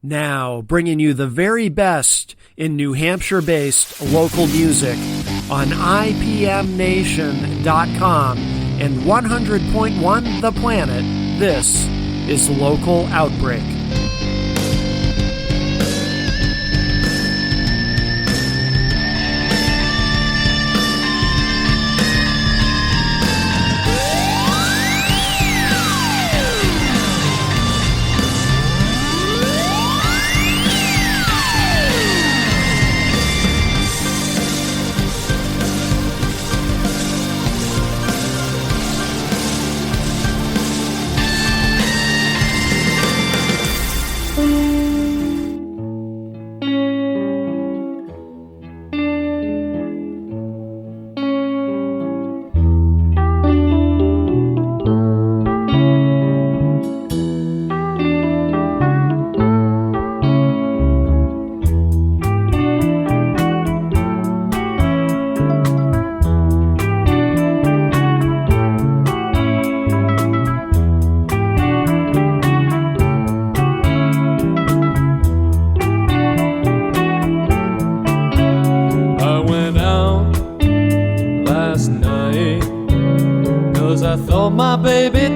Now, bringing you the very best in New Hampshire-based local music on IPMNation.com and 100.1 The Planet, this is Local Outbreak.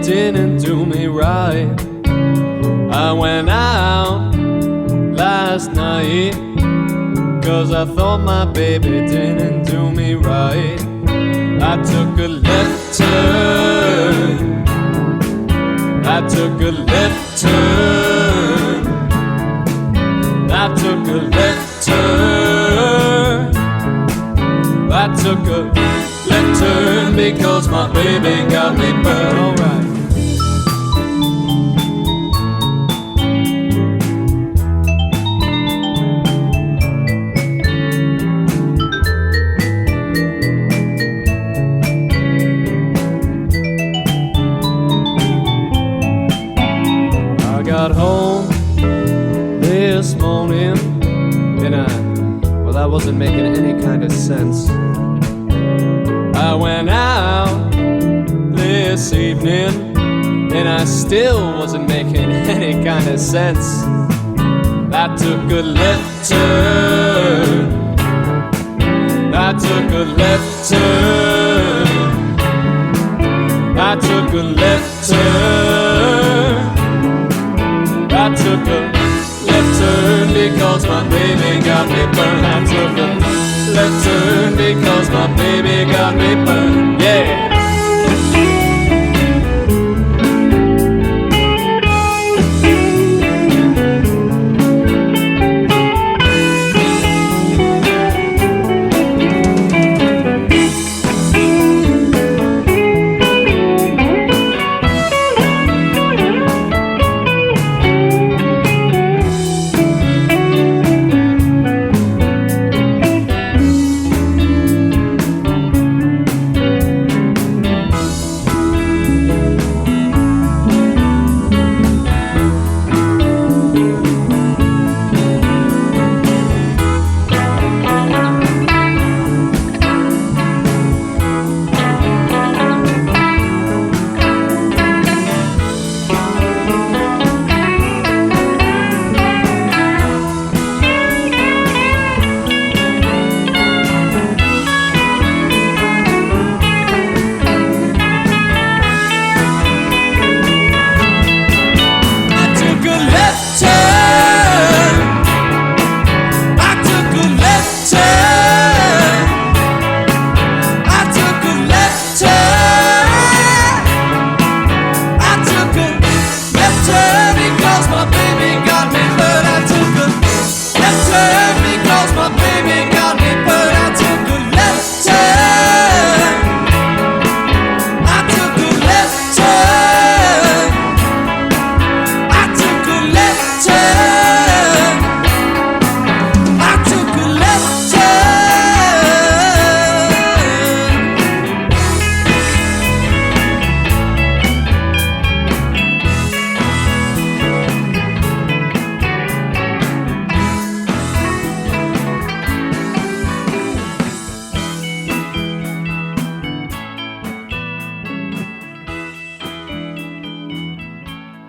Didn't do me right. I went out last night 'cause I thought my baby didn't do me right. I took a left turn. I took a left turn. I took a left turn. I took a left turn because my baby got me burned. All right. I got home this morning and I wasn't making any kind of sense. I went out this evening and I still wasn't making any kind of sense. I took a left turn. I took a left turn. I took a left turn. I took a left turn because my baby got me burned. I took a left turn because my baby got me burned. Yeah.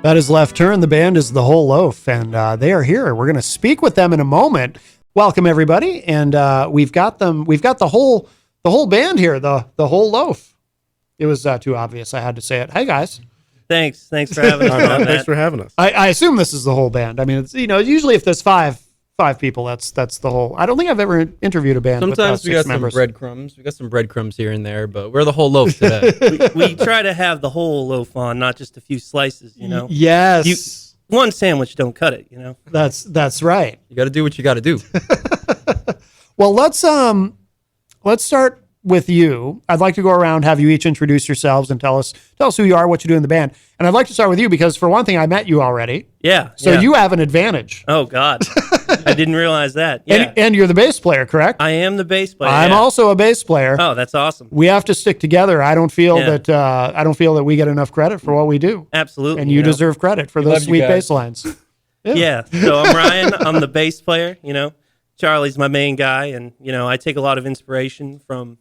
That is Left Turn. The band is The Whole Loaf, and they are here. We're going to speak with them in a moment. Welcome, everybody, and we've got them. We've got the whole band here. The Whole Loaf. It was too obvious. I had to say it. Hey, guys. Thanks for having us. Thanks for having us. I assume this is the whole band. I mean, it's usually if there's five people, that's the whole. I don't think I've ever interviewed a band. Sometimes with, we got members. some breadcrumbs. We got some breadcrumbs here and there, but we're the whole loaf today. we try to have the whole loaf on, not just a few slices. Yes. One sandwich don't cut it. That's right. You got to do what you got to do. Well, let's start with you. I'd like to go around, have you each introduce yourselves and tell us who you are, what you do in the band. And I'd like to start with you because, for one thing, I met you already. Yeah. So you have an advantage. Oh God, I didn't realize that. Yeah. And you're the bass player, correct? I am the bass player. I'm also a bass player. Oh, that's awesome. We have to stick together. I don't feel that we get enough credit for what we do. Absolutely. And you deserve credit for those sweet bass lines. Yeah. So I'm Ryan. I'm the bass player. Charlie's my main guy, and I take a lot of inspiration from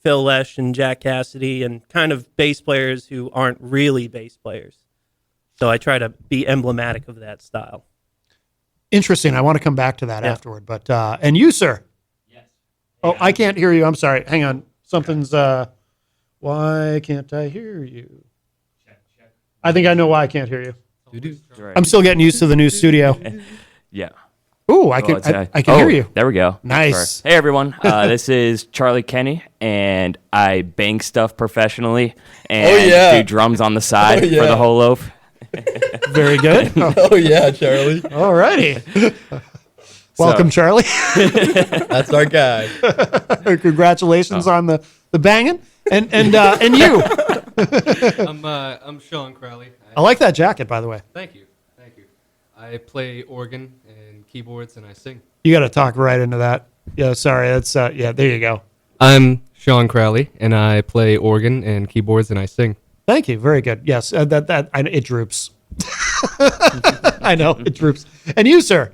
Phil Lesh and Jack Cassidy and kind of bass players who aren't really bass players. So I try to be emblematic of that style. Interesting. I want to come back to that afterward. But and you, sir? Yes. Oh, I can't hear you. I'm sorry. Hang on. Something's why can't I hear you? Check. I think I know why I can't hear you. I'm still getting used to the new studio. Yeah. Ooh, I can hear you. There we go. Nice. Hey, everyone. This is Charlie Kenny, and I bang stuff professionally and do drums on the side for the Whole Loaf. Very good. Oh, yeah, Charlie. All righty. Welcome, Charlie. That's our guy. Congratulations on the banging. And you. I'm Sean Crowley. I like that jacket, by the way. Thank you. I play organ and keyboards, and I sing. You got to talk right into that. Yeah, sorry. That's there you go. I'm Sean Crowley, and I play organ and keyboards, and I sing. Thank you. Very good. Yes, it droops. I know it droops. And you, sir?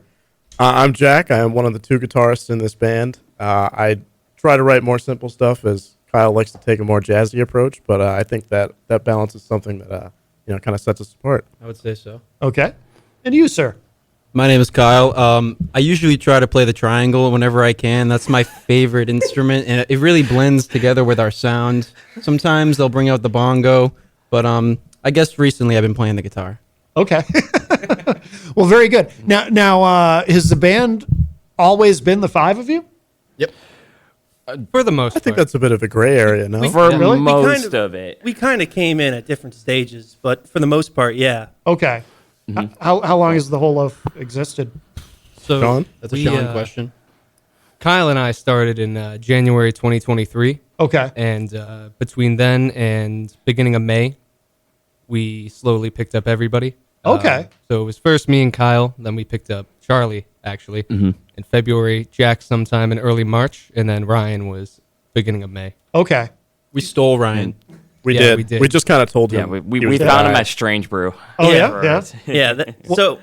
I'm Jack. I am one of the two guitarists in this band. I try to write more simple stuff, as Kyle likes to take a more jazzy approach. But I think that balance is something that kind of sets us apart. I would say so. Okay. And you, sir? My name is Kyle. I usually try to play the triangle whenever I can. That's my favorite instrument, and it really blends together with our sound. Sometimes they'll bring out the bongo, but I guess recently I've been playing the guitar. Okay. Well, very good. Now, has the band always been the five of you? Yep. For the most part. I think that's a bit of a gray area, no? Most of it. We kind of came in at different stages, but for the most part, yeah. Okay. Mm-hmm. How long has the Whole Loaf existed? So Sean? That's a Sean question. Kyle and I started in January 2023. Okay. And between then and beginning of May, we slowly picked up everybody. Okay. So it was first me and Kyle, then we picked up Charlie, actually, in February, Jack sometime in early March, and then Ryan was beginning of May. Okay. We stole Ryan. We Yeah, did. We just kind of told him. Yeah, we found him at Strange Brew. Oh, yeah? Yeah. So...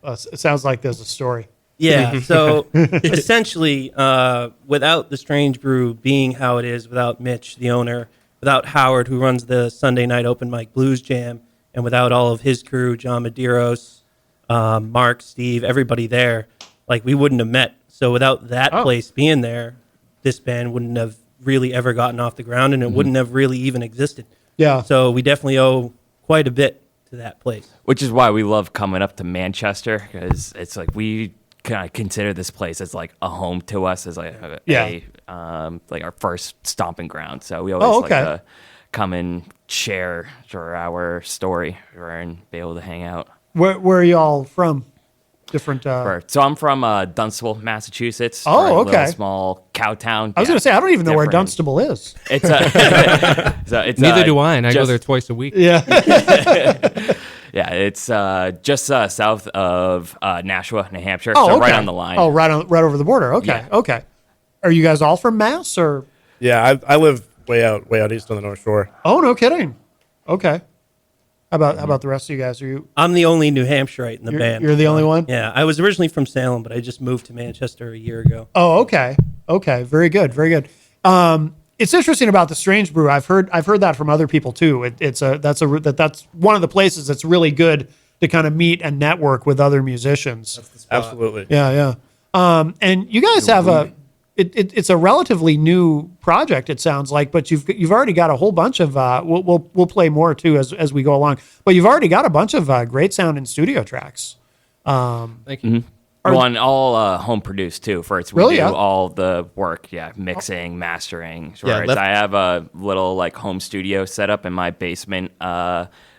it sounds like there's a story. Yeah, so essentially, without the Strange Brew being how it is, without Mitch, the owner, without Howard, who runs the Sunday night open mic blues jam, and without all of his crew, John Medeiros, Mark, Steve, everybody there, we wouldn't have met. So without that place being there, this band wouldn't have really ever gotten off the ground, and it wouldn't have really even existed. Yeah. So we definitely owe quite a bit to that place. Which is why we love coming up to Manchester, because it's we kind of consider this place as a home to us, as our first stomping ground. So we always like to come and share our story and be able to hang out. Where are you all from? Different. So I'm from Dunstable, Massachusetts. Oh, okay. A little small cow town. I was going to say, I don't even know where Dunstable is. It's neither do I, and I go there twice a week. Yeah. Yeah, it's just south of Nashua, New Hampshire. Oh, so okay. right on the line. Oh, right over the border. Okay, Yeah. okay. Are you guys all from Mass or? Yeah, I live way out east on the North Shore. Oh, no kidding. Okay. How about the rest of you guys? Are you? I'm the only New Hampshireite in the band. You're the only one? Yeah, I was originally from Salem, but I just moved to Manchester a year ago. Oh, okay. Okay, very good, very good. It's interesting about the Strange Brew. I've heard that from other people too. That's one of the places that's really good to kind of meet and network with other musicians. Absolutely. Yeah. And you guys have it's a relatively new project, it sounds like, but you've already got a whole bunch of we'll play more too as we go along. But you've already got a bunch of great sounding studio tracks. Thank you. One all home produced too. First, we Really? do Yeah. all the work. Yeah, mixing, mastering. Yeah, Whereas I have a little like home studio set up in my basement.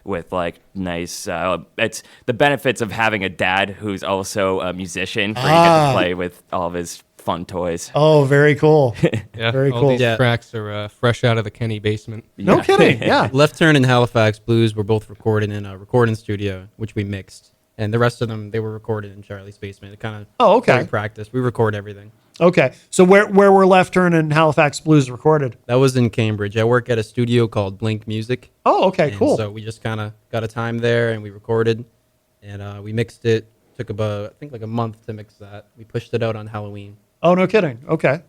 With like nice, it's the benefits of having a dad who's also a musician, where you get to play with all of his fun toys. Oh, very cool. Yeah, Very all cool. these Yeah. tracks are fresh out of the Kenny basement. No kidding. Yeah. Left Turn and Halifax Blues were both recorded in a recording studio, which we mixed, and the rest of them they were recorded in Charlie's basement. It kind of Oh, okay. practice. We record everything. Okay. So where were Left Turn and Halifax Blues recorded? That was in Cambridge. I work at a studio called Blink Music. Oh, okay. And Cool. So we just kind of got a time there, and we recorded, and we mixed it. Took about I think like a month to mix that. We pushed it out on Halloween. Oh, no kidding. Okay.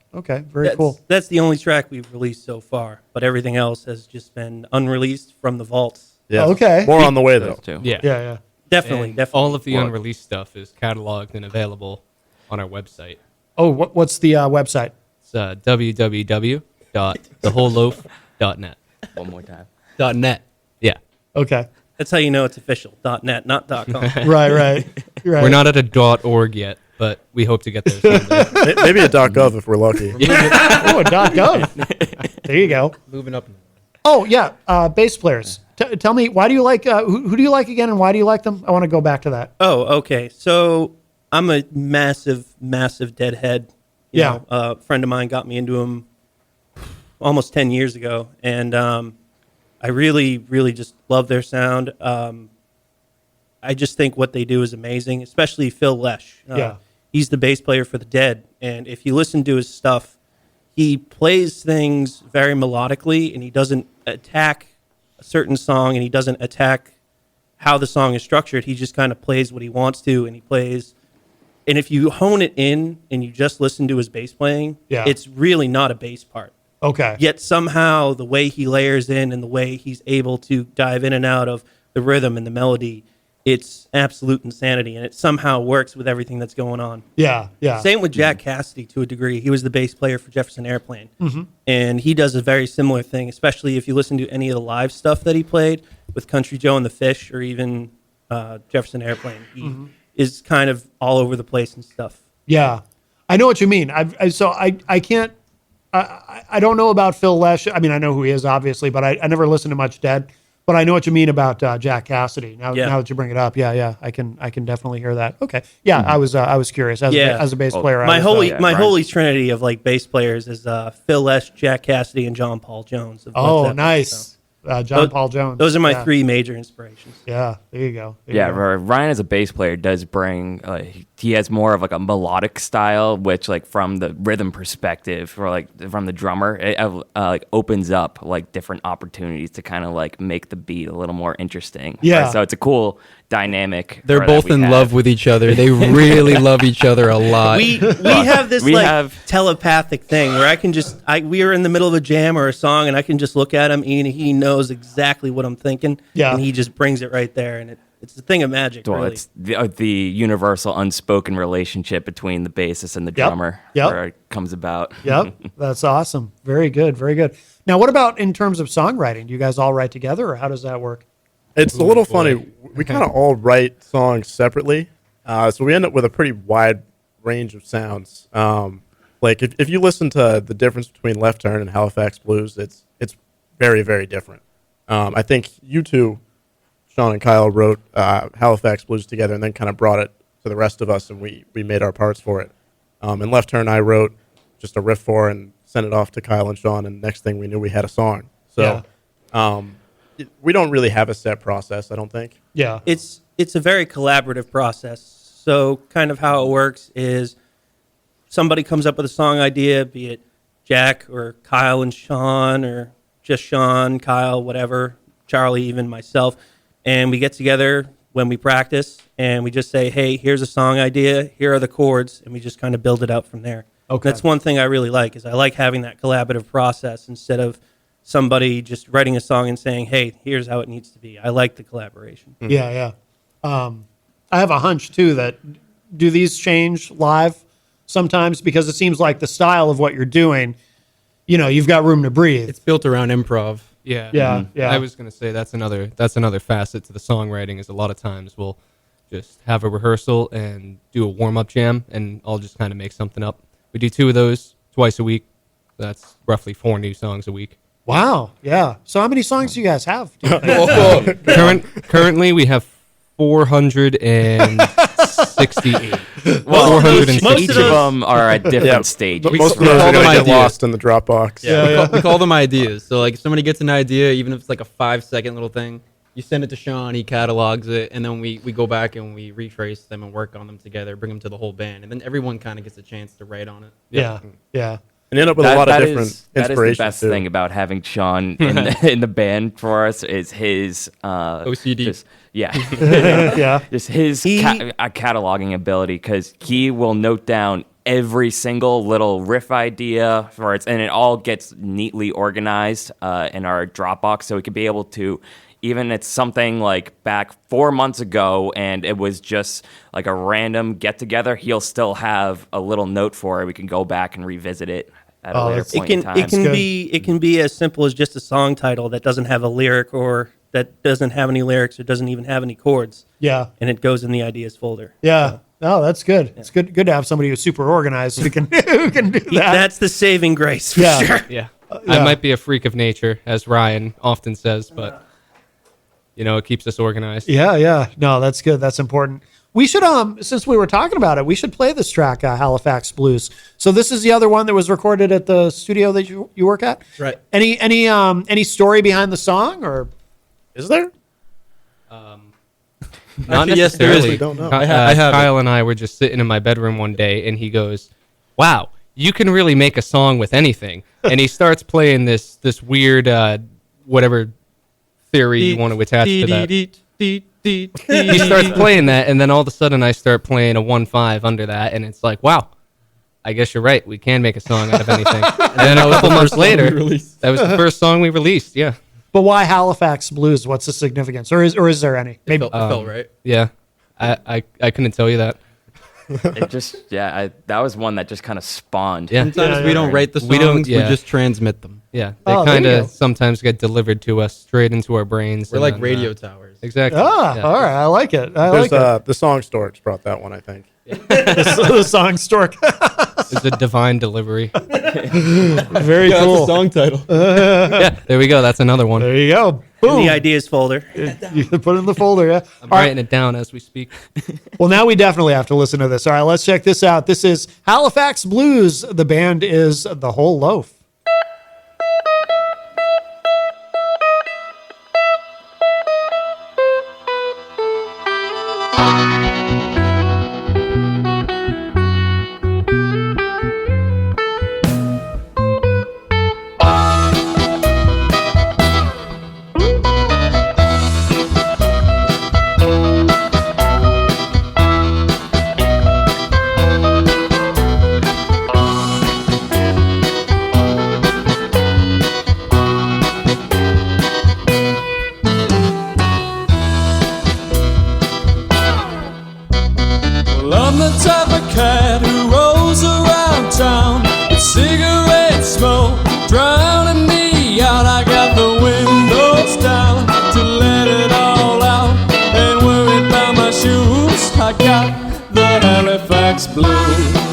Very cool. That's the only track we've released so far, but everything else has just been unreleased from the vaults. Yeah. Okay. More on the way though. Those two. Yeah. Yeah. Definitely, And definitely. all of the unreleased stuff is cataloged and available on our website. Oh, what's the website? It's www.thewholeloaf.net. One more time. .net. Yeah. Okay. That's how you know it's official. .net, not .com. Right. We're not at a .org yet, but we hope to get there someday. Maybe a .gov if we're lucky. Oh, a .gov. There you go. Moving up. Oh, yeah. Bass players. Tell me, why do you like, who do you like again and why do you like them? I want to go back to that. Oh, okay. So I'm a massive Deadhead. Yeah. A friend of mine got me into them almost 10 years ago, and I really just love their sound. I just think what they do is amazing, especially Phil Lesh. Yeah. He's the bass player for the Dead, and if you listen to his stuff, he plays things very melodically, and he doesn't attack a certain song, and he doesn't attack how the song is structured. He just kind of plays what he wants to, and he plays. And if you hone it in and you just listen to his bass playing, Yeah. it's really not a bass part. Okay. Yet somehow the way he layers in and the way he's able to dive in and out of the rhythm and the melody, it's absolute insanity, and it somehow works with everything that's going on. Yeah. Same with Jack Cassidy to a degree. He was the bass player for Jefferson Airplane, Mm-hmm. and he does a very similar thing, especially if you listen to any of the live stuff that he played with Country Joe and the Fish or even Jefferson Airplane. He Mm-hmm. is kind of all over the place and stuff. Yeah. I know what you mean. I can't, I don't know about Phil Lesh. I mean, I know who he is, obviously, but I never listened to much Dead. But I know what you mean about Jack Cassidy. Now that you bring it up, yeah, I can definitely hear that. Okay, yeah, I was curious as a bass player. My Brian. holy trinity of like bass players is Phil Lesh, Jack Cassidy, and John Paul Jones. Of Led Oh, Zeppelin. nice, So John Paul Jones. those are my Yeah. three major inspirations. Yeah, there you go. There Yeah, you go. Ryan as a bass player does bring. He has more of like a melodic style, which like from the rhythm perspective, or like from the drummer, it like opens up like different opportunities to kind of like make the beat a little more interesting. Yeah. Right? So it's a cool dynamic. They're that both we in have. love with each other. They really love each other a lot. We have this We like have- telepathic thing where I can just we are in the middle of a jam or a song and I can just look at him and he knows exactly what I'm thinking. Yeah. And he just brings it right there, and it's a thing of magic. Well, really. it's the universal unspoken relationship between the bassist and the drummer Yep. where it comes about. Yep, that's awesome. Very good, very good. Now, what about in terms of songwriting? Do you guys all write together, or how does that work? It's a little funny. We kind of all write songs separately, so we end up with a pretty wide range of sounds. Like if you listen to the difference between Left Turn and Halifax Blues, it's very, very different. I think you two, Sean and Kyle, wrote Halifax Blues together and then kind of brought it to the rest of us, and we made our parts for it. And Left Turn I wrote just a riff for and sent it off to Kyle and Sean, and next thing we knew we had a song. So we don't really have a set process, I don't think. Yeah, It's a very collaborative process. So kind of how it works is somebody comes up with a song idea, be it Jack or Kyle and Sean or just Sean, Kyle, whatever, Charlie, even myself, and we get together when we practice and we just say, hey, here's a song idea, here are the chords, and we just kind of build it out from there. Okay. That's one thing I really like, is I like having that collaborative process instead of somebody just writing a song and saying, hey, here's how it needs to be. I like the collaboration. Yeah. I have a hunch too that do these change live sometimes, because it seems like the style of what you're doing, you've got room to breathe. It's built around improv. Yeah. Yeah. I was going to say that's another facet to the songwriting, is a lot of times we'll just have a rehearsal and do a warm-up jam, and I'll just kind of make something up. We do 2 of those twice a week. That's roughly 4 new songs a week. Wow. Yeah. So how many songs do you guys have? Do you think? Currently, we have 468. Well, 460. each of them are at different stages. Most of We those call are them going to get ideas. lost in the Dropbox. We call them ideas. So like if somebody gets an idea, even if it's like a 5-second little thing, you send it to Sean, he catalogs it, and then we go back and we retrace them and work on them together, bring them to the whole band, and then everyone kind of gets a chance to write on it. Yeah. And end up with a lot of different that is inspiration. the best too. thing about having Sean in the band for us, is his OCD. just his cataloging ability, because he will note down every single little riff idea for it, and it all gets neatly organized in our Dropbox, so we could be able to, even it's something like back 4 months ago and it was just like a random get together, he'll still have a little note for it. We can go back and revisit it at a later point in time. It can be as simple as just a song title that doesn't have a lyric, or that doesn't have any lyrics, or doesn't even have any chords. Yeah. And it goes in the ideas folder. Yeah. Oh, that's good. Yeah. It's good to have somebody who's super organized who can do that. That's the saving grace for sure. Yeah. I might be a freak of nature, as Ryan often says, but it keeps us organized. Yeah. No, that's good. That's important. We should, since we were talking about it, we should play this track, Halifax Blues. So this is the other one that was recorded at the studio that you work at. Right. Any story behind the song, or is there? Not Actually, yes, there is. necessarily. We don't know. I have Kyle and I were just sitting in my bedroom one day, and he goes, "Wow, you can really make a song with anything." And he starts playing this weird whatever theory you want to attach to that. He starts playing that, and then all of a sudden I start playing a 1/5 under that, and it's like, wow, I guess you're right. We can make a song out of anything. And then a couple months later, that was the first song we released. Yeah. But why Halifax Blues? What's the significance, or is there any? Maybe. It felt right. Yeah. I couldn't tell you that. It just, that was one that just kind of spawned. Yeah. Sometimes we don't write the songs, We don't- we yeah. just transmit them. Yeah. They Oh, there kind you go. of sometimes get delivered to us straight into our brains. We're and like then, radio towers. Exactly. All right. I like it. The song storage brought that one, I think. The song stork. It's a divine delivery. Very Yeah, cool. that's the song title. Yeah. There we go. That's another one. There you go. In Boom. the ideas folder. You put it in the folder. Yeah. I'm All right. writing it down as we speak. Well, now we definitely have to listen to this. All right, let's check this out. This is Halifax Blues. The band is The Whole Loaf. Well, I'm the type of cat who rolls around town with cigarette smoke drowning me out. I got the windows down to let it all out. Ain't worried about my shoes. I got the Halifax Blues.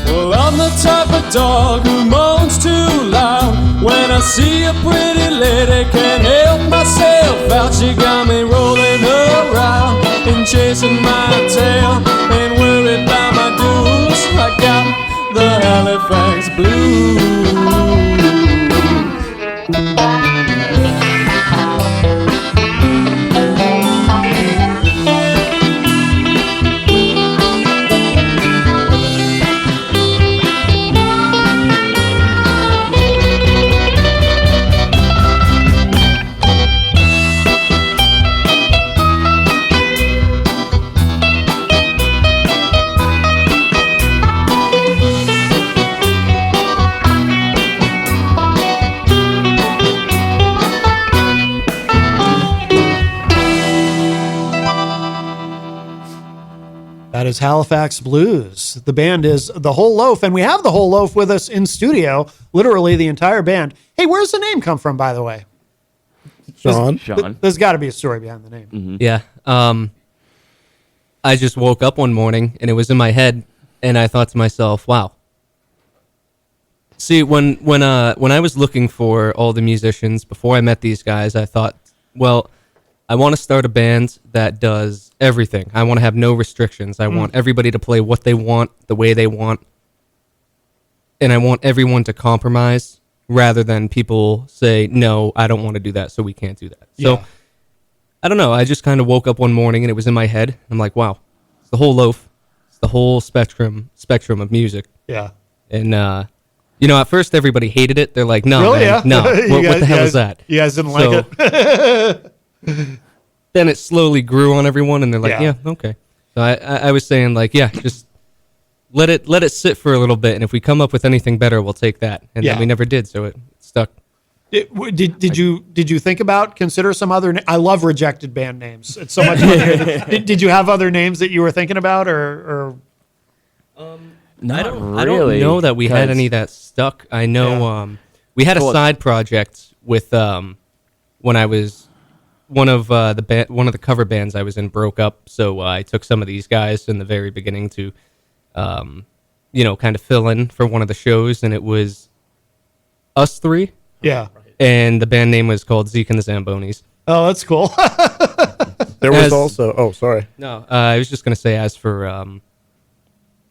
Well, I'm the type of dog who moans too loud. When I see a pretty lady, can't help myself. is Halifax Blues. The band is The Whole Loaf, and we have The Whole Loaf with us in studio, literally the entire band. Hey, where's the name come from, by the way? Sean. There's got to be a story behind the name. Mm-hmm. Yeah. I just woke up one morning and it was in my head, and I thought to myself, "Wow." See, when I was looking for all the musicians before I met these guys, I thought, well, I want to start a band that does everything. I want to have no restrictions. I want everybody to play what they want, the way they want, and I want everyone to compromise rather than people say, "No, I don't want to do that, so we can't do that." So. Yeah. I don't know. I just kind of woke up one morning and it was in my head. I'm like, wow, it's the whole loaf. It's the whole spectrum of music. Yeah. And, at first everybody hated it. They're like, no, Really? man, Yeah. no. What the hell is that? You guys didn't like it? Then it slowly grew on everyone and they're like, Yeah. yeah, okay. So I was saying like, yeah, just let it sit for a little bit. And if we come up with anything better, we'll take that. And Yeah. then we never did. So it stuck. Did you think about consider some other? I love rejected band names. It's so much fun. Did you have other names that you were thinking about, or? Not I don't really, know that we had 'cause- any that stuck. I know Yeah. we had a Well, side project with when I was one of the cover bands I was in broke up, so I took some of these guys in the very beginning to kind of fill in for one of the shows, and it was us three, Yeah. and the band name was called Zeke and the Zambonis. Oh, that's cool. There was As- also. Oh, sorry. No, I was just gonna say as for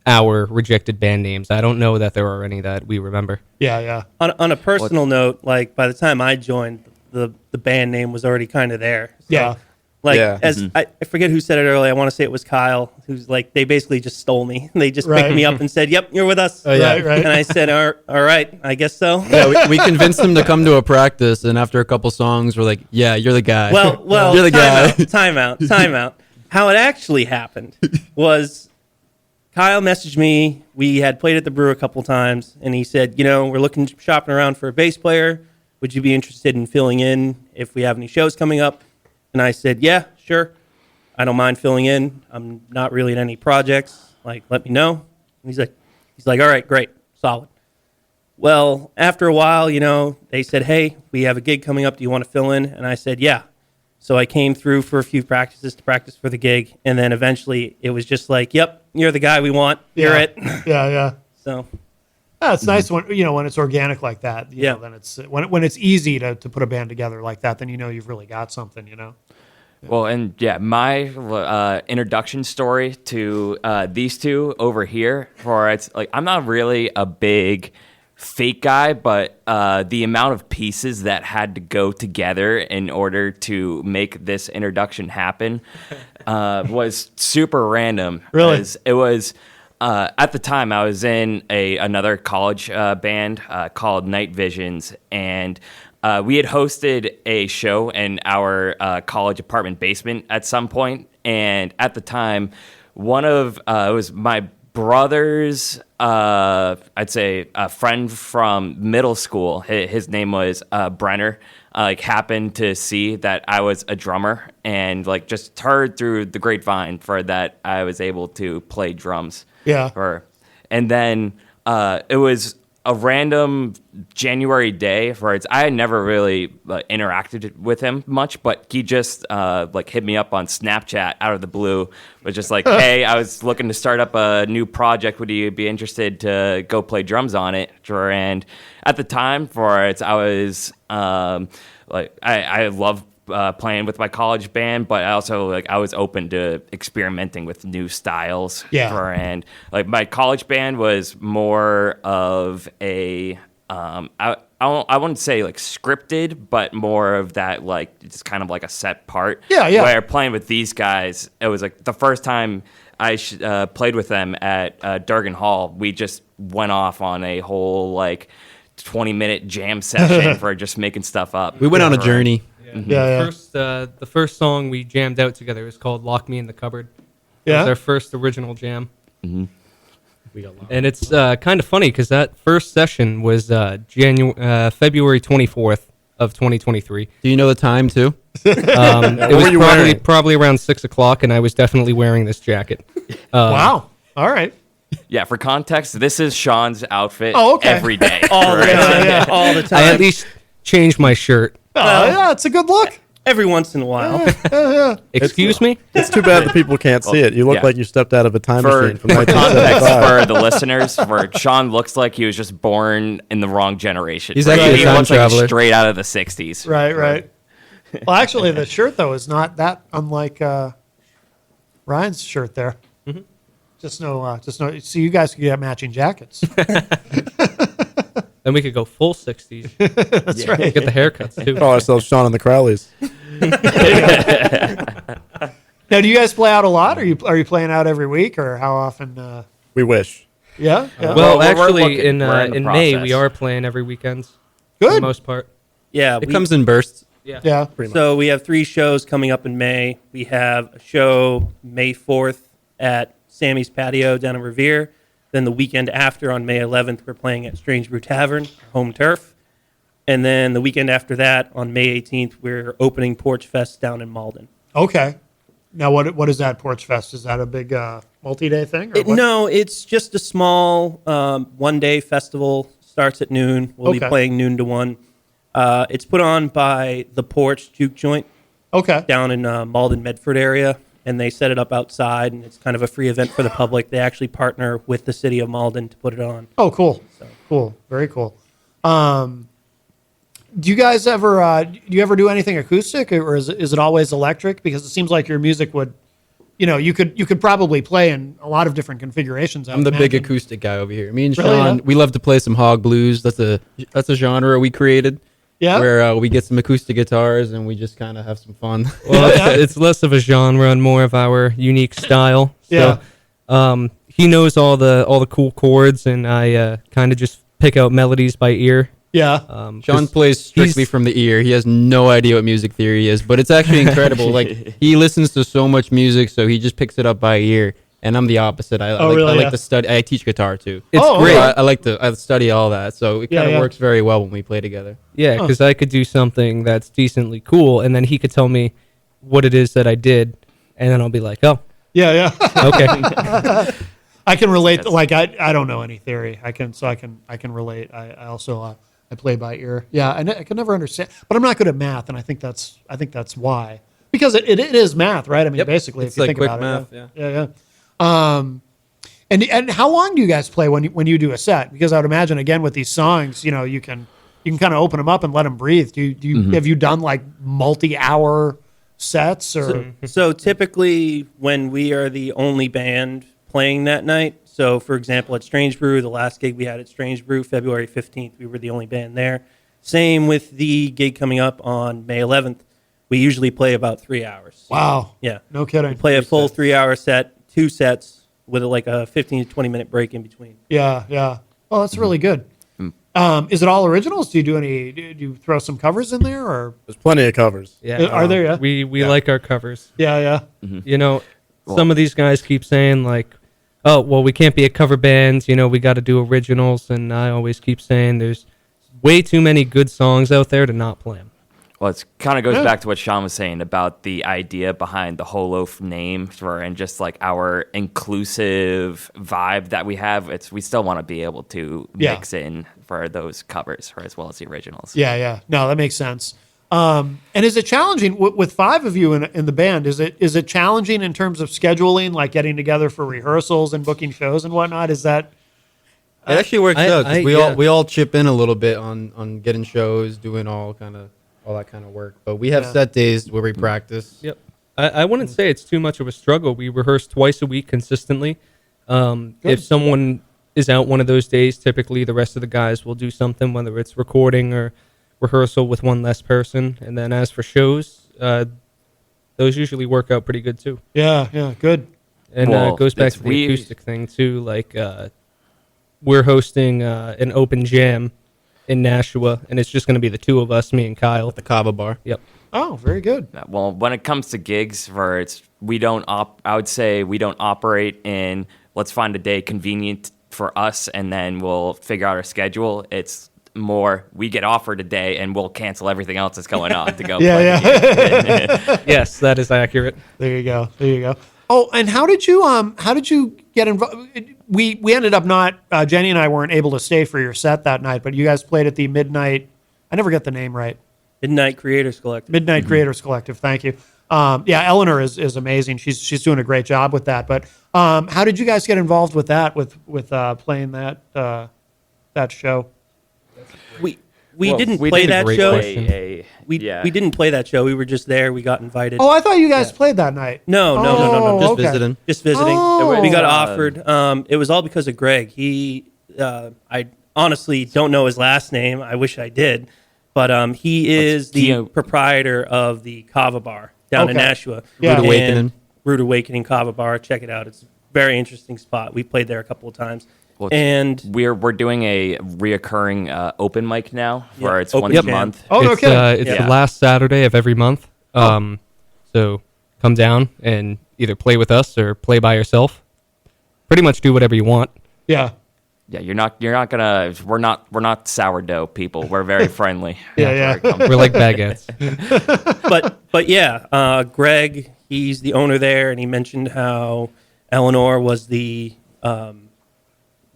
our rejected band names, I don't know that there are any that we remember. Yeah, yeah. On a personal note, like by the time I joined, the band name was already kind of there. So, Yeah. Like Yeah. I forget who said it earlier. I want to say it was Kyle, who's like they basically just stole me. They just Right. picked me up and said, "Yep, you're with us." yeah. Right. And I said, "All right, I guess so." Yeah, we convinced him to come to a practice, and after a couple songs, we're like, "Yeah, you're the guy." Well, you're the guy. time out. How it actually happened was Kyle messaged me. We had played at the Brew a couple times, and he said, we're shopping around for a bass player. Would you be interested in filling in if we have any shows coming up? And I said, yeah, sure. I don't mind filling in. I'm not really in any projects. Like, let me know. And he's like, all right, great, solid. Well, after a while, they said, hey, we have a gig coming up. Do you want to fill in? And I said, yeah. So I came through for a few practices to practice for the gig. And then eventually it was just like, yep, you're the guy we want. You're it. Yeah, yeah. So It's nice when when it's organic like that. You Yeah. know, then it's when it's easy to put a band together like that. Then you've really got something. Well, and yeah, my introduction story to these two over here, for it's like I'm not really a big fake guy, but the amount of pieces that had to go together in order to make this introduction happen was super random. Really? 'Cause it was. At the time, I was in another college band called Night Visions, and we had hosted a show in our college apartment basement at some point. And at the time, one of it was my brother's, I'd say, a friend from middle school. His name was Brenner. Happened to see that I was a drummer, and just heard through the grapevine for that I was able to play drums. Yeah. And then it was a random January day where I had never really interacted with him much, but he just hit me up on Snapchat out of the blue. Was just like, hey, I was looking to start up a new project. Would you be interested to go play drums on it? And at the time I was I love playing with my college band, but I also I was open to experimenting with new styles. Yeah. And my college band was more of a I wouldn't say scripted, but more of that just kind of a set part. Yeah, yeah. Where playing with these guys, it was the first time I played with them at Durgan Hall. We just went off on a whole 20-minute jam session for just making stuff up. We went on a journey. Yeah. The first song we jammed out together was called "Lock Me in the Cupboard." It Yeah. was our first original jam. Mm-hmm. And it's kind of funny because that first session was February 24th of 2023. Do you know the time too? It What was were you wearing? probably around 6 o'clock, and I was definitely wearing this jacket. Wow. All right. Yeah, for context, this is Sean's outfit Oh, okay. every day. All the time. All the time. I at least changed my shirt. Oh, yeah, it's a good look. Every once in a while. Excuse me? It's too bad the people can't see it. You look yeah. like you stepped out of a time For machine from context 1975. for the listeners, where Sean looks like he was just born in the wrong generation. He's Right? actually a He time looks like traveler. straight out of the 60s. Right. Well, actually, the shirt, though, is not that unlike Ryan's shirt there. Mm-hmm. Just no. So you guys could get matching jackets. Then we could go full 60s. That's right. Get the haircuts, too. Call ourselves Sean and the Crowleys. Now, do you guys play out a lot? Are you playing out every week, or how often? We wish. Yeah. Well, we're actually, looking- in we're in the May, we process. are playing every weekend. For the Good. most part. Yeah. It comes in bursts. Yeah. So we have 3 shows coming up in May. We have a show May 4th at Sammy's Patio down in Revere. Then the weekend after, on May 11th, we're playing at Strange Brew Tavern, home turf. And then the weekend after that, on May 18th, we're opening Porch Fest down in Malden. Okay. Now, what is that Porch Fest? Is that a big multi-day thing? Or what? No, it's just a small one-day festival. Starts at noon. We'll be Okay. playing noon to 1. It's put on by The Porch Juke Joint Okay. down in Malden, Medford area, and they set it up outside, and it's kind of a free event for the public. They actually partner with the city of Malden to put it on. Oh, cool. Cool. Very cool. Do you guys ever do anything acoustic, or is it always electric? Because it seems like your music would, you could probably play in a lot of different configurations. I'm the big acoustic guy over here. Me and Really, Sean, huh? we love to play some hog blues. That's a genre we created. Yeah. Where we get some acoustic guitars and we just kind of have some fun. Well, it's less of a genre and more of our unique style. Yeah. So, he knows all the cool chords, and I kind of just pick out melodies by ear. Yeah. Sean plays strictly he's- from the ear. He has no idea what music theory is, but it's actually incredible. Like, he listens to so much music, so he just picks it up by ear. And I'm the opposite. I really? like Yeah. to study. I teach guitar too. It's Oh, great. okay. I study all that, so it Yeah, kind of yeah. works very well when we play together. Yeah, because I could do something that's decently cool, and then he could tell me what it is that I did, and then I'll be like, oh, Yeah. okay. I can relate. Like I don't know any theory. I can relate. I also I play by ear. Yeah, I can never understand. But I'm not good at math, and I think that's why. Because it is math, right? I mean, Yep. basically, It's if you like think quick about math, it. Yeah. And how long do you guys play when you do a set? Because I would imagine, again, with these songs, you can kind of open them up and let them breathe. Have you done like multi-hour sets or? So typically, when we are the only band playing that night, so for example, at Strange Brew, the last gig we had at Strange Brew, February 15th, we were the only band there. Same with the gig coming up on May 11th. We usually play about 3 hours. Wow. Yeah. No kidding. We play a full 3-hour set, 2 sets, with like a 15 to 20-minute break in between. Yeah. Oh, that's really good. Is it all originals? Do you throw some covers in there or? There's plenty of covers. Yeah. Are there? Yeah. We like our covers. Yeah. Some of these guys keep saying, like, oh, well, we can't be a cover band. We got to do originals. And I always keep saying there's way too many good songs out there to not play them. Well, it kind of goes Yeah. back to what Sean was saying about the idea behind the whole Loaf name and just like our inclusive vibe that we have. We still want to be able to Yeah. mix in for those covers as well as the originals. Yeah. No, that makes sense. And is it challenging with 5 of you in the band? Is it challenging in terms of scheduling, like getting together for rehearsals and booking shows and whatnot? Is that? It actually works out 'cause yeah. we all chip in a little bit on getting shows, doing all that kind of work. But we have Yeah. set days where we practice. Yep. I wouldn't say it's too much of a struggle. We rehearse twice a week consistently. If someone is out one of those days, typically the rest of the guys will do something, whether it's recording or rehearsal with one less person. And then as for shows, those usually work out pretty good too. Yeah. Good. And Well, it goes back it's to the acoustic thing too. Like we're hosting an open jam in Nashua, and it's just going to be the 2 of us, me and Kyle. The Kava Bar. Yep. Oh, very good. Well, when it comes to gigs, I would say we don't operate in let's find a day convenient for us and then we'll figure out our schedule. It's more, we get offered a day and we'll cancel everything else that's going on to go Yeah, play the game. Yes, that is accurate. There you go. Oh, and how did you get involved? We ended up not, Jenny and I weren't able to stay for your set that night, but you guys played at the Midnight, I never get the name right. Midnight Creators Collective. Midnight Creators Collective, thank you. Eleanor is amazing. She's doing a great job with that. But how did you guys get involved with that, with playing that show? We didn't we play did a that great show. way. We didn't play that show. We were just there. We got invited. Oh, I thought you guys played that night. No. Just okay. visiting. Just visiting. Oh. We got offered. It was all because of Greg. I honestly don't know his last name. I wish I did. But he is the proprietor of the Kava Bar down in Okay. Nashua. Yeah. Rude Awakening. Rude Awakening Kava Bar. Check it out. It's a very interesting spot. We played there a couple of times. Well, And we're doing a reoccurring open mic now for Yeah, it's open once a jam. month. Oh, It's, okay. it's Yeah. the last Saturday of every month. So come down and either play with us or play by yourself. Pretty much do whatever you want. Yeah. Yeah, you're not gonna. We're not sourdough people. We're very friendly. Yeah. That's where it comes We're like baguettes. but yeah, Greg, he's the owner there, and he mentioned how Eleanor was the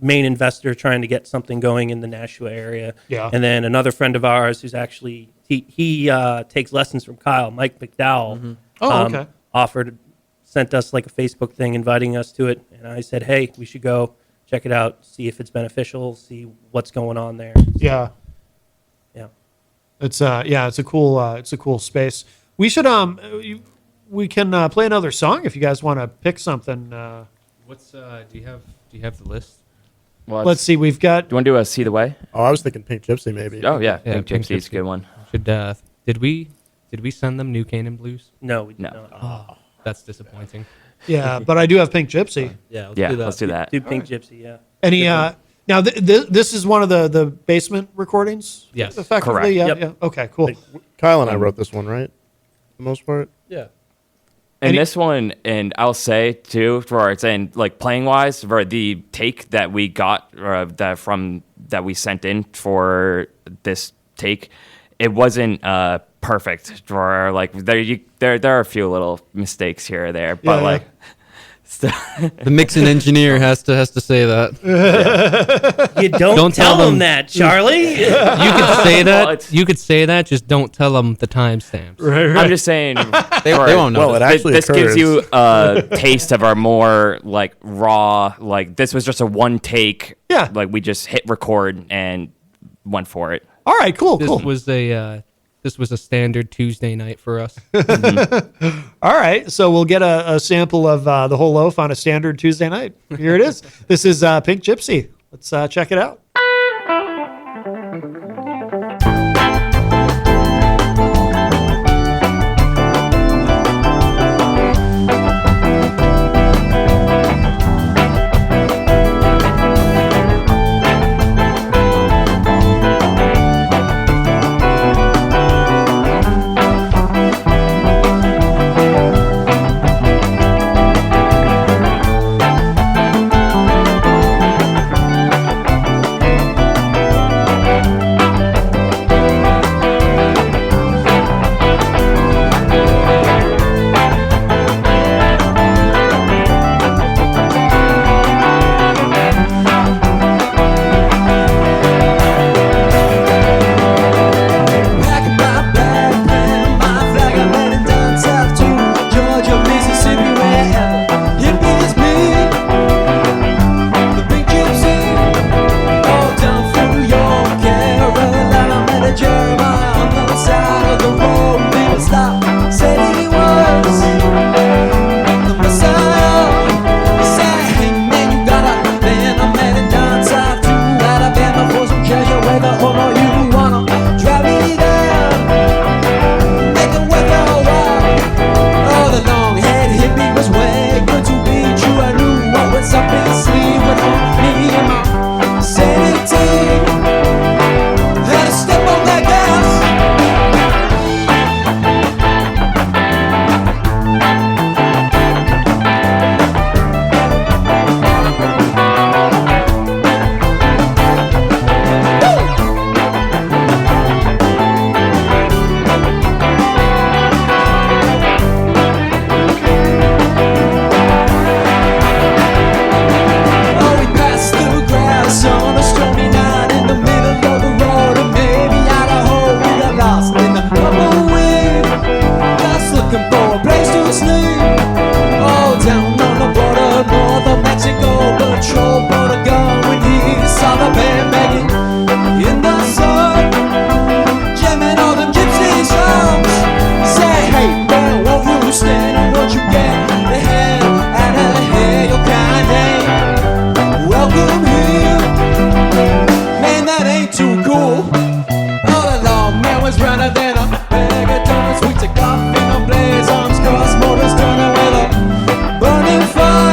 main investor trying to get something going in the Nashua area. Yeah. And then another friend of ours who's actually he takes lessons from Kyle, Mike McDowell. Oh, okay. Sent us like a Facebook thing inviting us to it, and I said, hey, we should go check it out, see if it's beneficial, see what's going on there. Yeah. Yeah. It's a cool space. We should we can play another song if you guys want to pick something. What's do you have the list? Well, Let's see. We've got Do you want to do a See the Way? Oh, I was thinking Pink Gypsy maybe. Oh yeah, Yeah, Pink Pink Gypsy's a Gypsy. good one. Should did we send them New Canaan Blues? No, we did No. not. That's disappointing. yeah, but I do have Pink Gypsy. Yeah, Yeah, let's do that. Do Pink Gypsy, yeah. Any now this is one of the basement recordings. Yes. effectively. Correct. Yeah, Yep. yeah. Okay, cool. Kyle and I wrote this one, right? For the most part. Yeah. And this one, and I'll say too, for it's in like playing wise, for the take that we got that we sent in for this take, it wasn't perfect. For like there are a few little mistakes here or there, but Yeah. like. The mixing engineer has to say that. You don't tell tell them them. that, Charlie. You could say Well, that. it's- You could say that. Just don't tell them the timestamps. I'm just saying. They won't know. Well, it actually this gives occurs. you a taste of our more like raw. Like this was just a one take. Yeah. Like we just hit record and went for it. All right, cool. This was a standard Tuesday night for us. All right, so we'll get a sample of the whole loaf on a standard Tuesday night. Here it is. This is Pink Gypsy. Let's check it out. always rather than a bag of donuts. We take off in a blaze, arms crossed, motors turning with a burning fire.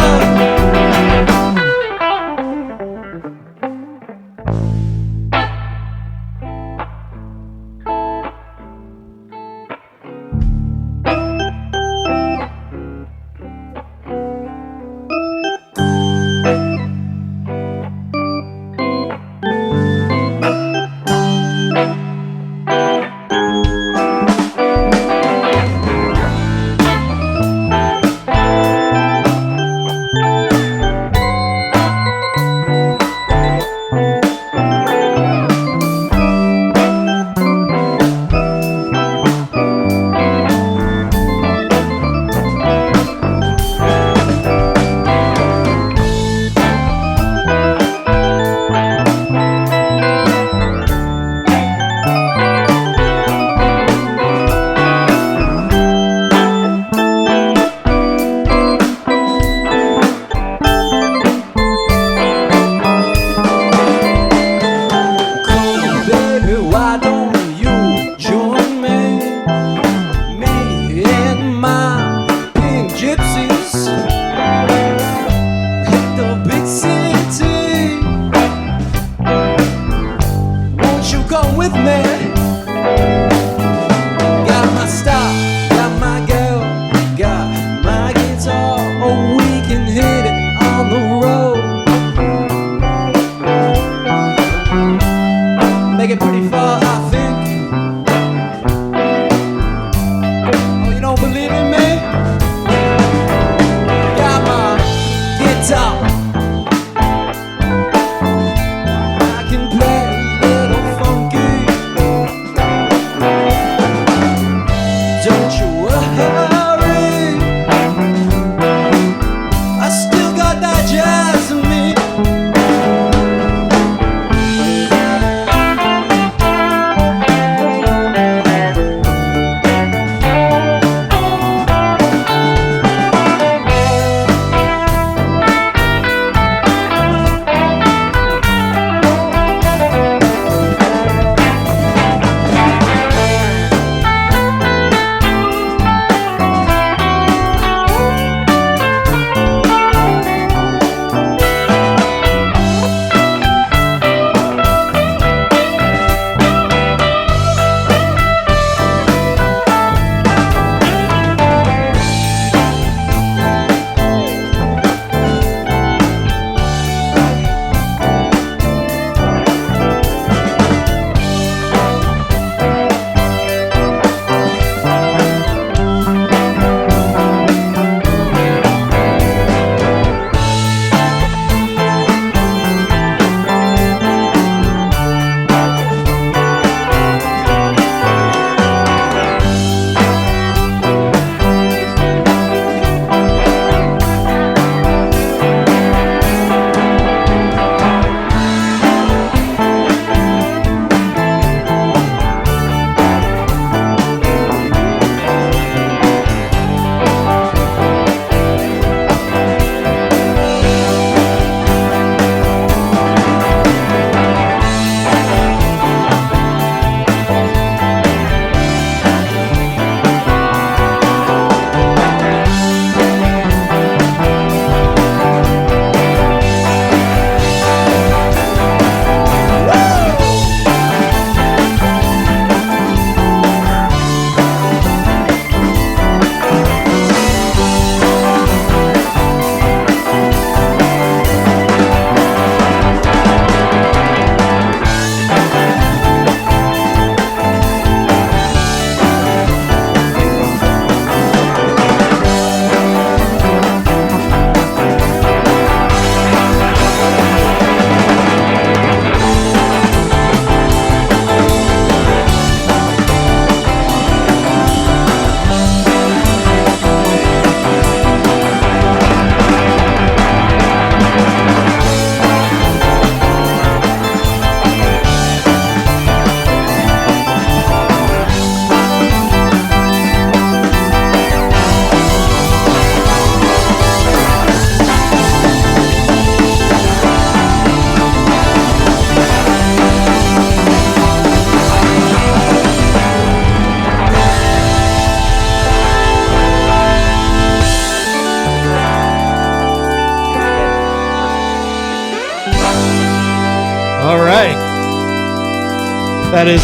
That is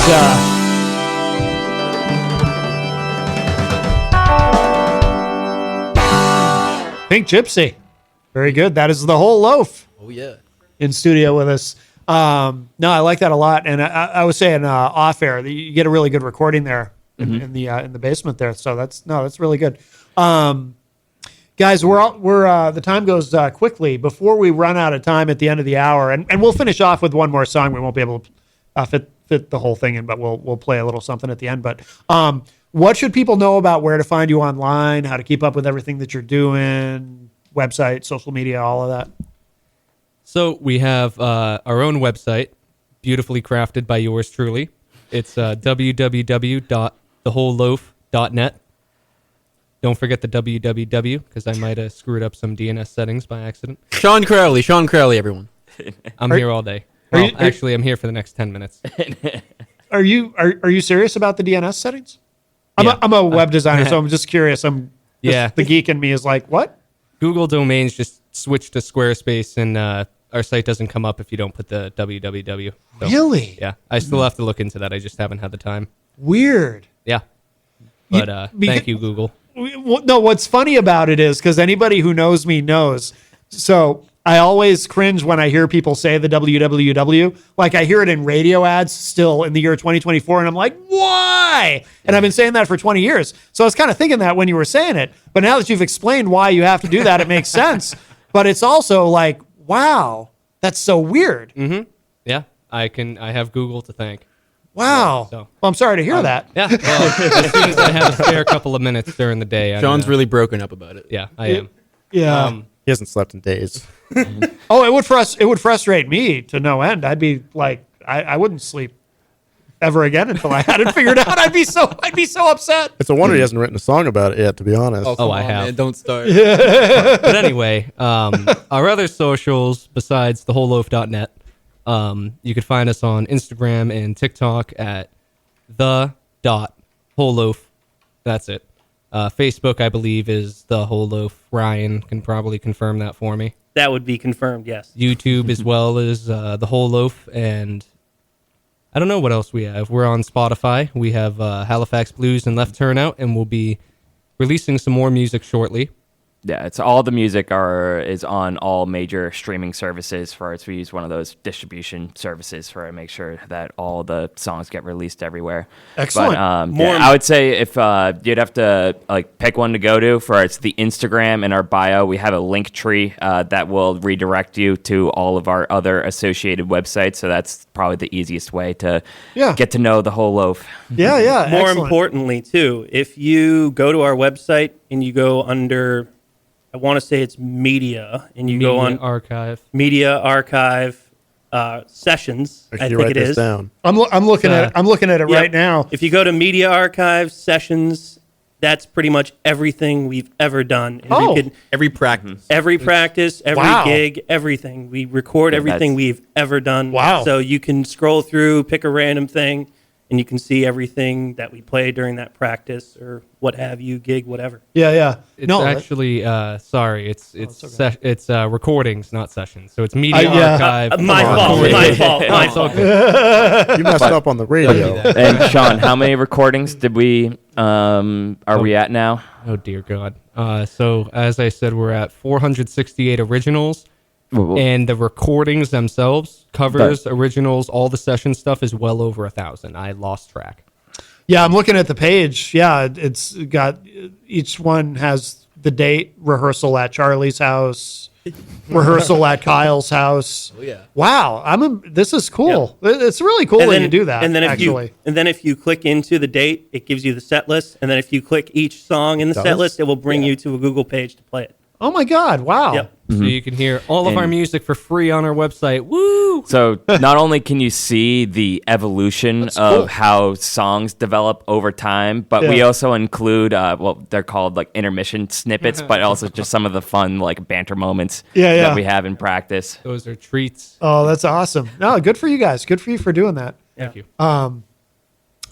Pink Gypsy. Very good. That is the whole loaf. Oh yeah. In studio with us. No, I like that a lot. And I was saying off air, you get a really good recording there in the basement there. So that's really good. Guys, we're the time goes quickly. Before we run out of time at the end of the hour, and we'll finish off with one more song. We won't be able to fit the whole thing in, but we'll play a little something at the end. But what should people know about where to find you online, how to keep up with everything that you're doing, website, social media, all of that? So we have our own website, beautifully crafted by yours truly. It's www.thewholeloaf.net. Don't forget the www, because I might have screwed up some DNS settings by accident. Sean Crowley, everyone. I'm here all day. Well, actually, I'm here for the next 10 minutes. Are you serious about the DNS settings? Yeah. I'm a web designer, so I'm just curious. The geek in me is like, what? Google domains just switched to Squarespace, and our site doesn't come up if you don't put the www. So, Really? Yeah. I still have to look into that. I just haven't had the time. Weird. Yeah. But thank you, Google. No, what's funny about it is because anybody who knows me knows. So I always cringe when I hear people say the www. Like I hear it in radio ads still in the year 2024, and I'm like, why? And I've been saying that for 20 years. So I was kind of thinking that when you were saying it. But now that you've explained why you have to do that, it makes sense. But it's also like, wow, that's so weird. Mm-hmm. Yeah. I have Google to thank. Wow. So, well, I'm sorry to hear that. Yeah. Well, as soon as I have a spare couple of minutes during the day. Sean's really broken up about it. Yeah, I am. Yeah. He hasn't slept in days. Oh, it would frustrate me to no end. I'd be like, I wouldn't sleep ever again until I had it figured out. I'd be so upset. It's a wonder he hasn't written a song about it yet, to be honest. Oh, I have. Man, don't start. But anyway, our other socials besides thewholeloaf.net, you could find us on Instagram and TikTok at the.wholeloaf. That's it. Facebook, I believe, is The Whole Loaf. Ryan can probably confirm that for me. That would be confirmed, yes. YouTube as well as The Whole Loaf, and I don't know what else we have. We're on Spotify. We have Halifax Blues and Left Turn Out, and we'll be releasing some more music shortly. Yeah, it's all the music is on all major streaming services. We use one of those distribution services for to make sure that all the songs get released everywhere. Excellent. But, I would say if you'd have to pick one to go to it's the Instagram in our bio. We have a link tree that will redirect you to all of our other associated websites. So that's probably the easiest way to get to know the whole loaf. Yeah. More Excellent. importantly, too, if you go to our website and you go under, I want to say it's media, and you go on media archive sessions. Actually, I think write it this is. down. I'm looking at it. I'm looking at it right now. If you go to media archive sessions, that's pretty much everything we've ever done. And Every practice. every practice, every Wow. gig, everything. We record everything we've ever done. Wow. So you can scroll through, pick a random thing, and you can see everything that we play during that practice or what have you, gig, whatever. Yeah. It's actually, sorry, it's recordings, not sessions. So it's media yeah. archive. My fault. It's all good. You messed up on the radio. And Sean, how many recordings did we are we at now? Oh, dear God. So as I said, we're at 468 originals. And the recordings themselves, covers, originals, all the session stuff is well over 1,000. I lost track. Yeah, I'm looking at the page. Yeah, it's got each one has the date, rehearsal at Charlie's house, rehearsal at Kyle's house. Oh yeah. Wow, this is cool. It's really cool when you do that. And then if you click into the date, it gives you the set list. And then if you click each song in the set list, it will bring you to a Google page to play it. Oh my God! Wow. Yep. So you can hear all of our music for free on our website. Woo! So not only can you see the evolution of how songs develop over time, but we also include they're called intermission snippets, but also just some of the fun banter moments that we have in practice. Those are treats. Oh, that's awesome. No, good for you guys. Good for you for doing that. Thank you.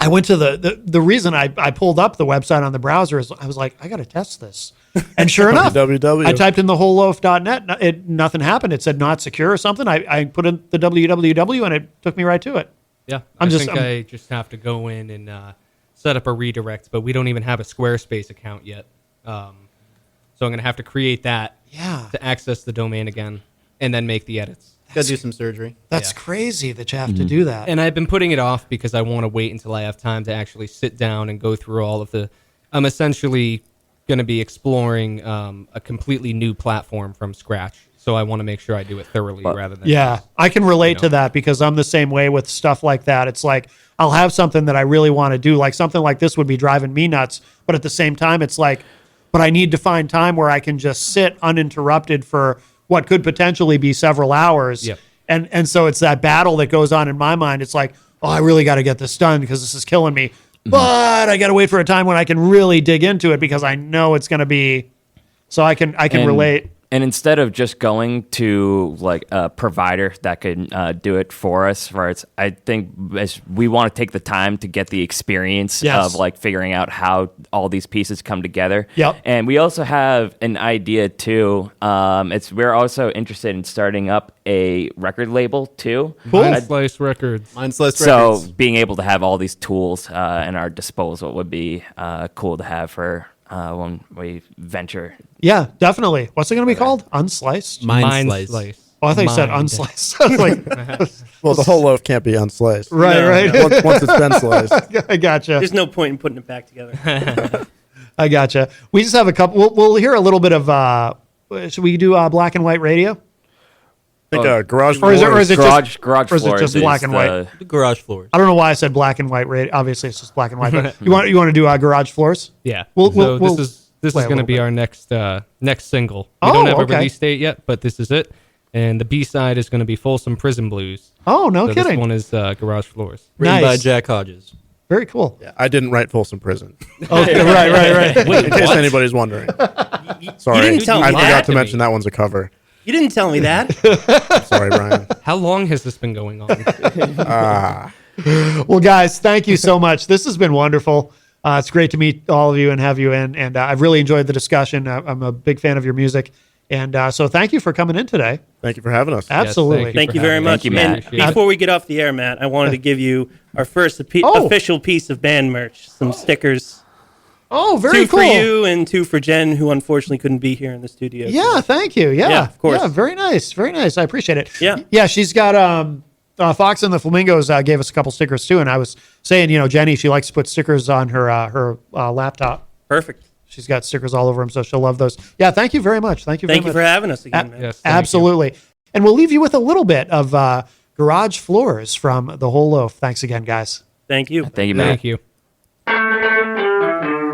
I went to the reason I pulled up the website on the browser is I was like, I got to test this. And sure enough, I typed in thewholeloaf.net. Nothing happened. It said not secure or something. I put in the www and it took me right to it. Yeah, I just have to go in and set up a redirect, but we don't even have a Squarespace account yet. So I'm going to have to create that to access the domain again and then make the edits. Got to do some surgery. That's crazy that you have to do that. And I've been putting it off because I want to wait until I have time to actually sit down and go through all of the... I'm essentially going to be exploring a completely new platform from scratch. So I want to make sure I do it thoroughly rather than... Yeah, I can relate to that because I'm the same way with stuff like that. It's like I'll have something that I really want to do. Like something like this would be driving me nuts. But at the same time, it's like, but I need to find time where I can just sit uninterrupted for what could potentially be several hours. Yep. And so it's that battle that goes on in my mind. It's like, oh, I really got to get this done because this is killing me. But I got to wait for a time when I can really dig into it because I know it's going to be, so I can relate. And instead of just going to like a provider that could do it for us, I think we want to take the time to get the experience of like figuring out how all these pieces come together. Yep. And we also have an idea too. We're also interested in starting up a record label too. Cool. Mind Slice Records. So being able to have all these tools at our disposal would be cool to have for when we venture. Yeah, definitely. What's it going to be called? Unsliced? Mind Slice. Oh, I thought you said unsliced. I was like, Well, the whole loaf can't be unsliced. right. Once it's been sliced. I gotcha. There's no point in putting it back together. I gotcha. We just have a couple. We'll hear a little bit of. Should we do black and white radio? I think garage Or is it Garage or is it floors just is black and white? The garage floors. I don't know why I said black and white radio. Obviously, it's just black and white. But you want to do garage floors? Yeah. We'll This is play a going to little be bit. our next single. We don't have a okay. release date yet, but this is it. And the B-side is going to be Folsom Prison Blues. Oh, no So kidding. This one is Garage Floors. Written by Nice. Jack Hodges. Very cool. Yeah, I didn't write Folsom Prison. Okay, right. In case anybody's wondering. Sorry, didn't tell me I that. forgot to mention that one's a cover. You didn't tell me that. Sorry, Brian. How long has this been going on? Well, guys, thank you so much. This has been wonderful. It's great to meet all of you and have you in. And I've really enjoyed the discussion. I'm a big fan of your music. And so thank you for coming in today. Thank you for having us. Absolutely. Thank for you very having much. Thank you, Matt. And before we get off the air, Matt, I wanted to give you our first official piece of band merch, some stickers. Oh, very two cool. for you and two for Jen, who unfortunately couldn't be here in the studio. Yeah, thank you. Yeah, of course. Yeah, very nice. Very nice. I appreciate it. Yeah. She's got Fox and the Flamingos gave us a couple stickers too, and I was saying, Jenny, she likes to put stickers on her laptop. Perfect. She's got stickers all over them, so she'll love those. Yeah, thank you very much. Thank you very much. for having us again, man. Yes, thank you. Absolutely. And we'll leave you with a little bit of Garage Floors from The Whole Loaf. Thanks again, guys. Thank you. Thank you, Matt. Thank you.